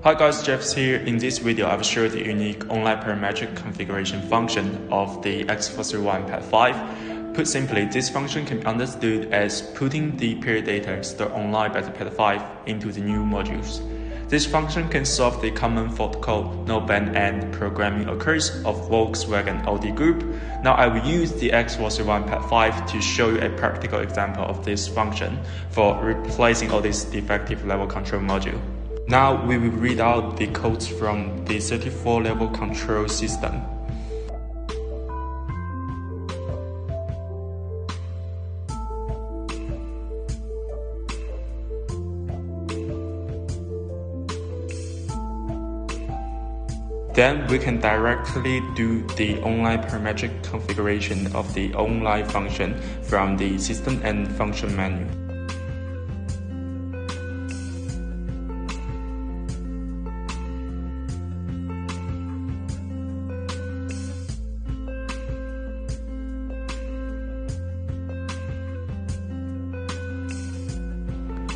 Hi guys, Jeff's here. In this video, I will show the unique online parametric configuration function of the X431 Pad V. Put simply, this function can be understood as putting the period data stored online by the Pad V into the new modules. This function can solve the common fault code no back-end programming occurs of Volkswagen Audi Group. Now I will use the X431 Pad V to show you a practical example of this function for replacing all this defective level control module. Now we will read out the codes from the 34 level control system. Then we can directly do the online parametric configuration of the online function from the system and function menu.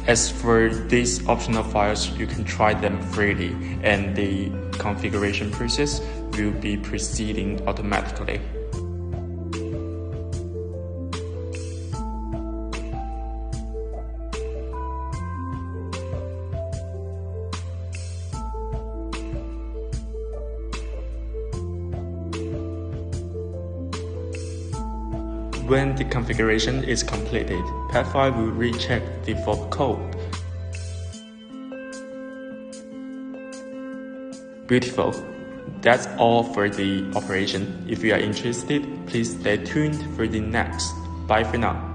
As for these optional files, you can try them freely, and the configuration process will be proceeding automatically. When the configuration is completed, Pad V will recheck the fault code. Beautiful. That's all for the operation. If you are interested, please stay tuned for the next. Bye for now.